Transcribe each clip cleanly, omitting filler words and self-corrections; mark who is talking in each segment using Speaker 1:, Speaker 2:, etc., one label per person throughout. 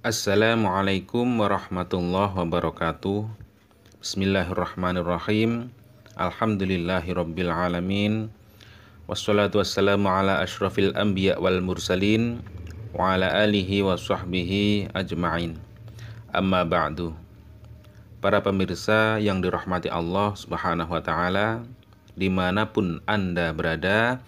Speaker 1: Assalamualaikum warahmatullahi wabarakatuh. Bismillahirrahmanirrahim. Alhamdulillahirabbil alamin. Wassalatu wassalamu ala asyrafil anbiya wal mursalin wa ala alihi wa sahbihi ajma'in. Amma ba'du. Para pemirsa yang dirahmati Allah Subhanahu wa taala, dimanapun Anda berada,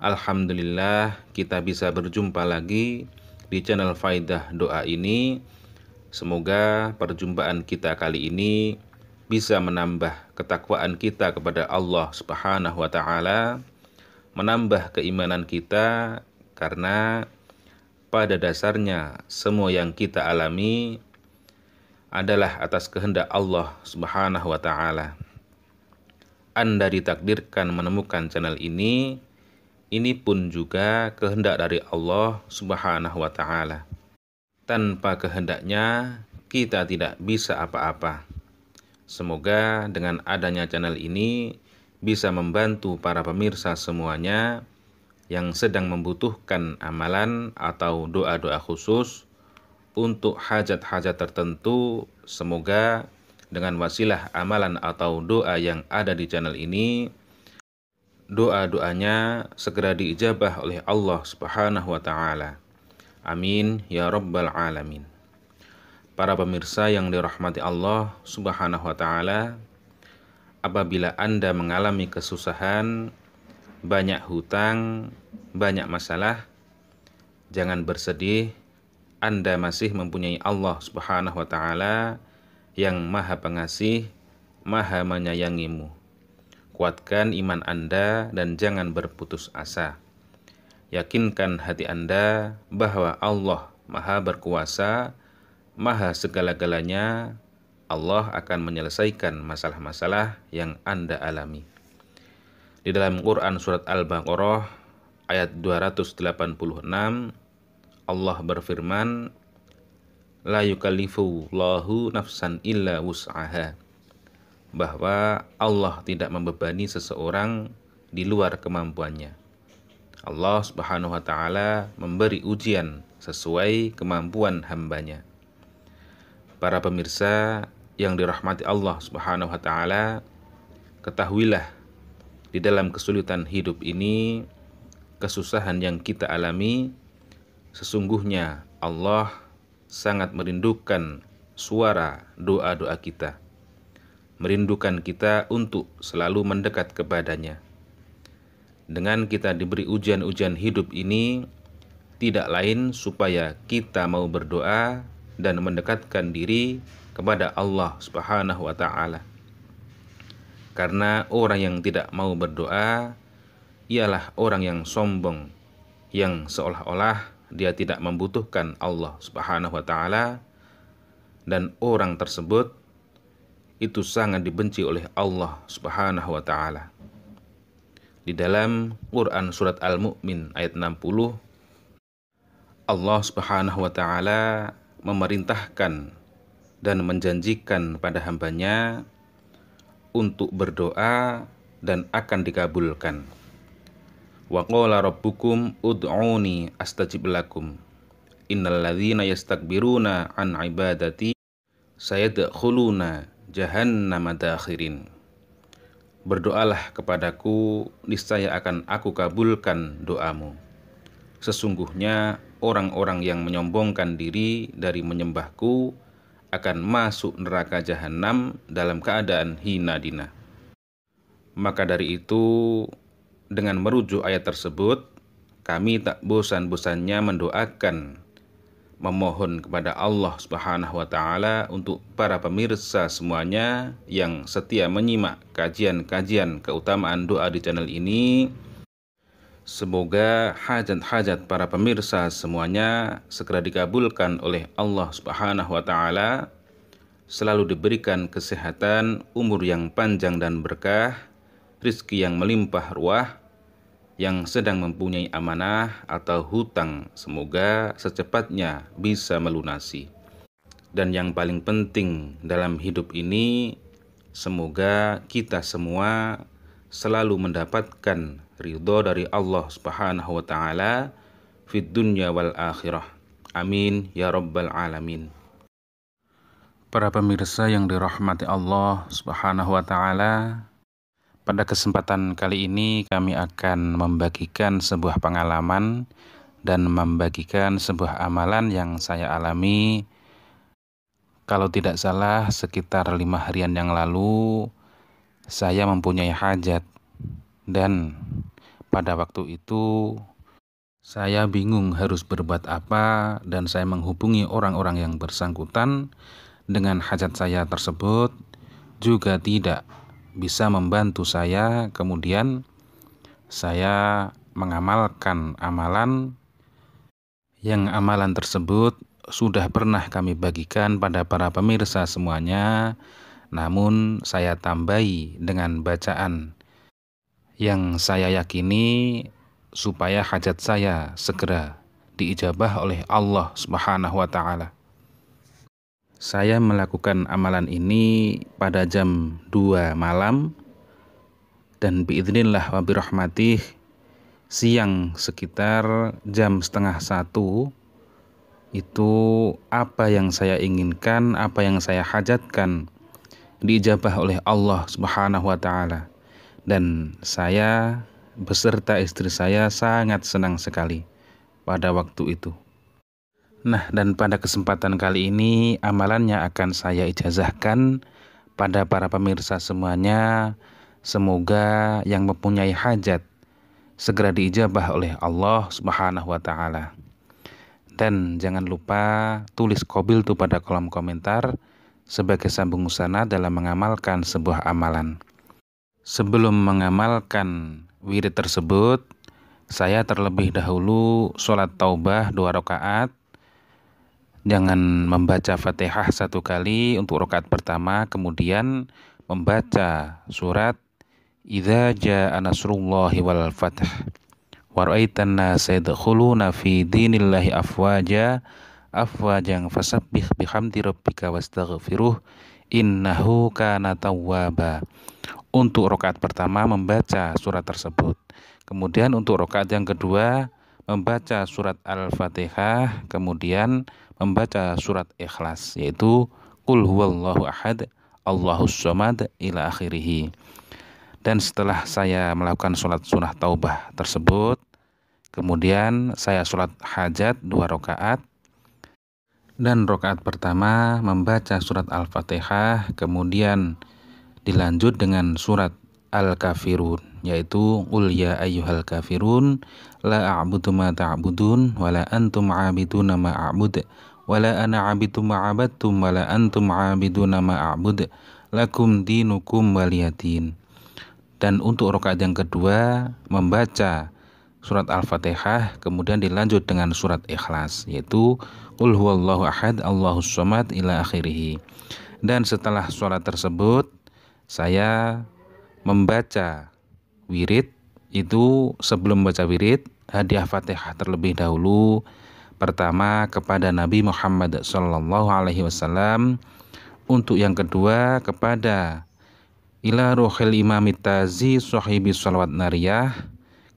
Speaker 1: alhamdulillah kita bisa berjumpa lagi di channel Faidah Doa ini. Semoga perjumpaan kita kali ini bisa menambah ketakwaan kita kepada Allah Subhanahu wa taala, menambah keimanan kita, karena pada dasarnya semua yang kita alami adalah atas kehendak Allah Subhanahu wa taala. Anda ditakdirkan menemukan channel ini pun juga kehendak dari Allah Subhanahu wa taala. Tanpa kehendaknya kita tidak bisa apa-apa. Semoga dengan adanya channel ini bisa membantu para pemirsa semuanya yang sedang membutuhkan amalan atau doa-doa khusus untuk hajat-hajat tertentu. Semoga dengan wasilah amalan atau doa yang ada di channel ini, doa-doanya segera diijabah oleh Allah Subhanahu wa taala. Amin ya rabbal alamin. Para pemirsa yang dirahmati Allah Subhanahu wa taala, apabila Anda mengalami kesusahan, banyak hutang, banyak masalah, jangan bersedih. Anda masih mempunyai Allah Subhanahu wa taala yang Maha Pengasih, Maha menyayangimu. Kuatkan iman Anda dan jangan berputus asa. Yakinkan hati Anda bahwa Allah Maha Berkuasa, Maha segala-galanya. Allah akan menyelesaikan masalah-masalah yang Anda alami. Di dalam Quran surat Al-Baqarah ayat 286, Allah berfirman, La yukallifullahu nafsan illa wus'aha, bahwa Allah tidak membebani seseorang di luar kemampuannya. Allah Subhanahu wa taala memberi ujian sesuai kemampuan hambanya. Para pemirsa yang dirahmati Allah Subhanahu wa taala, ketahuilah di dalam kesulitan hidup ini, kesusahan yang kita alami, sesungguhnya Allah sangat merindukan suara doa-doa kita, merindukan kita untuk selalu mendekat kepadanya. Dengan kita diberi ujian-ujian hidup ini, tidak lain supaya kita mau berdoa dan mendekatkan diri kepada Allah Subhanahu wa taala. Karena orang yang tidak mau berdoa ialah orang yang sombong, yang seolah-olah dia tidak membutuhkan Allah Subhanahu wa taala, dan orang tersebut itu sangat dibenci oleh Allah Subhanahu wa taala. Di dalam Quran surat Al-Mu'min ayat 60, Allah Subhanahu wa taala memerintahkan dan menjanjikan pada hambanya untuk berdoa dan akan dikabulkan. Wa qala rabbukum ud'uni astajib lakum innal ladzina yastakbiruna an ibadati sayadkhuluna jahannama dakhirin. Berdoalah kepadaku, niscaya akan aku kabulkan doamu. Sesungguhnya orang-orang yang menyombongkan diri dari menyembahku akan masuk neraka jahanam dalam keadaan hina dina. Maka dari itu, dengan merujuk ayat tersebut, kami tak bosan-bosannya mendoakan, memohon kepada Allah Subhanahu wa taala untuk para pemirsa semuanya yang setia menyimak kajian-kajian keutamaan doa di channel ini. Semoga hajat-hajat para pemirsa semuanya segera dikabulkan oleh Allah Subhanahu wa taala, selalu diberikan kesehatan, umur yang panjang dan berkah, rizki yang melimpah ruah. Yang sedang mempunyai amanah atau hutang, semoga secepatnya bisa melunasi. Dan yang paling penting dalam hidup ini, semoga kita semua selalu mendapatkan ridho dari Allah Subhanahu wa taala fid dunya wal akhirah. Amin ya rabbal alamin.
Speaker 2: Para pemirsa yang dirahmati Allah Subhanahu wa Ta'ala, pada kesempatan kali ini kami akan membagikan sebuah pengalaman dan membagikan sebuah amalan yang saya alami. Kalau tidak salah, sekitar 5 harian yang lalu saya mempunyai hajat, dan pada waktu itu saya bingung harus berbuat apa, dan saya menghubungi orang-orang yang bersangkutan dengan hajat saya tersebut juga tidak bisa membantu saya. Kemudian saya mengamalkan amalan yang amalan tersebut sudah pernah kami bagikan pada para pemirsa semuanya, namun saya tambahi dengan bacaan yang saya yakini supaya hajat saya segera diijabah oleh Allah Subhanahu wa Ta'ala. Saya melakukan amalan ini pada jam 2 malam, dan biidznillah wa birahmatih siang sekitar jam setengah 1 itu apa yang saya inginkan, apa yang saya hajatkan diijabah oleh Allah Subhanahu wa Ta'ala, dan saya beserta istri saya sangat senang sekali pada waktu itu. Nah, dan pada kesempatan kali ini amalannya akan saya ijazahkan pada para pemirsa semuanya. Semoga yang mempunyai hajat segera diijabah oleh Allah Subhanahu wa Ta'ala. Dan jangan lupa tulis qabil tu pada kolom komentar sebagai sambung usana dalam mengamalkan sebuah amalan. Sebelum mengamalkan wirid tersebut, saya terlebih dahulu sholat taubah 2 rakaat. Jangan membaca Fatihah 1 kali untuk rakaat pertama, kemudian membaca surat Idza jaa nasrullahi wal fath wa ra'aitan nasa yadkhuluna fi dinillahi afwajan fasabbih bihamdi rabbika wastaghfiruh innahu kana tawwaba. Untuk rakaat pertama membaca surat tersebut. Kemudian untuk rakaat yang kedua membaca surat Al-Fatihah, kemudian membaca surat Ikhlas, yaitu Qul huwallahu ahad, Allahus somad ila akhirih. Dan setelah saya melakukan sholat sunnah taubah tersebut, kemudian saya sholat hajat 2 rakaat. Dan rakaat pertama membaca surat Al-Fatihah, kemudian dilanjut dengan surat Al-Kafirun, yaitu Qul ya ayyuhal kafirun la a'budu ma ta'budun wa la antum 'abiduna ma a'bud wa la ana 'abidu ma 'abadtum wa la antum 'abiduna ma a'bud lakum dinukum waliyadin. Dan untuk rakaat yang kedua membaca surat Al-Fatihah, kemudian dilanjut dengan surat Ikhlas, yaitu Qul huwallahu ahad, Allahus somad ila akhirih. Dan setelah sholat tersebut saya membaca wirid. Itu sebelum membaca wirid, hadiah Fatihah terlebih dahulu. Pertama kepada Nabi Muhammad SAW. Untuk yang kedua kepada ila ruhil imamit tazi sahibi sholawat nariyah.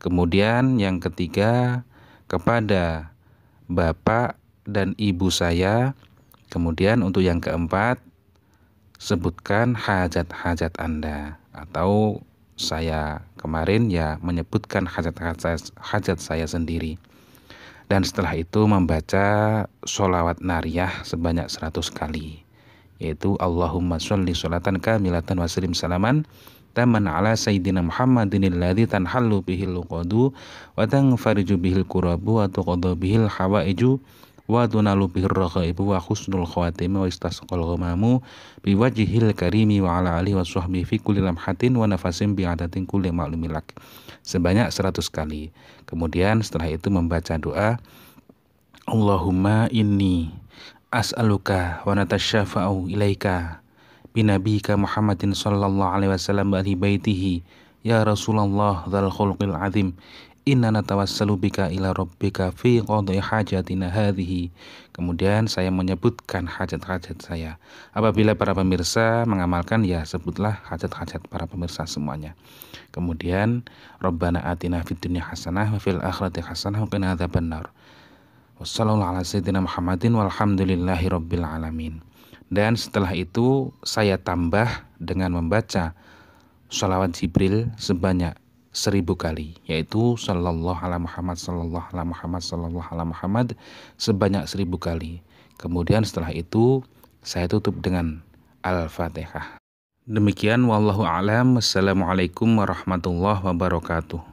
Speaker 2: Kemudian yang ketiga kepada bapak dan ibu saya. Kemudian untuk yang keempat, sebutkan hajat-hajat Anda. Atau saya kemarin menyebutkan hajat saya sendiri. Dan setelah itu membaca sholawat nariyah sebanyak 100 kali, yaitu Allahumma sholli sholatan kamilatan wa sallim salaman taman ala sayyidina Muhammadin alladzi tanhallu bihil uqadu wa tanfariju bihil kurabu wa tuqadu bihil hawaiju wa tunalu bihir raghaibu wa husnul khawatimah wa istasqal ghamamu biwajhil karimi wa ala alihi wa sahbihi fi kulli lamhatin wa nafasin bi'adatin kulli ma'lumilak sebanyak 100 kali. Kemudian setelah itu membaca doa Allahumma inni as'aluka wa natasyafa'u ilaika binabika Muhammadin sallallahu alaihi wasallam wa ahli baitihi ya Rasulullah dzal khulqil azim inna natawassalu bika ila rabbika fi qadai hajatina hadhihi. Kemudian saya menyebutkan hajat-hajat saya. Apabila para pemirsa mengamalkan, sebutlah hajat-hajat para pemirsa semuanya. Kemudian Rabbana atina fid dunya hasanah wa fil akhirati hasanah wa qina adzabannar. Wassallallahu ala sayyidina Muhammadin walhamdulillahi rabbil alamin. Dan setelah itu saya tambah dengan membaca sholawat Jibril sebanyak 1000 kali, yaitu sallallahu ala Muhammad, sallallahu ala Muhammad, sallallahu ala Muhammad sebanyak 1000 kali. Kemudian setelah itu saya tutup dengan Al-Fatihah. Demikian wallahu a'lam. Wassalamualaikum warahmatullahi wabarakatuh.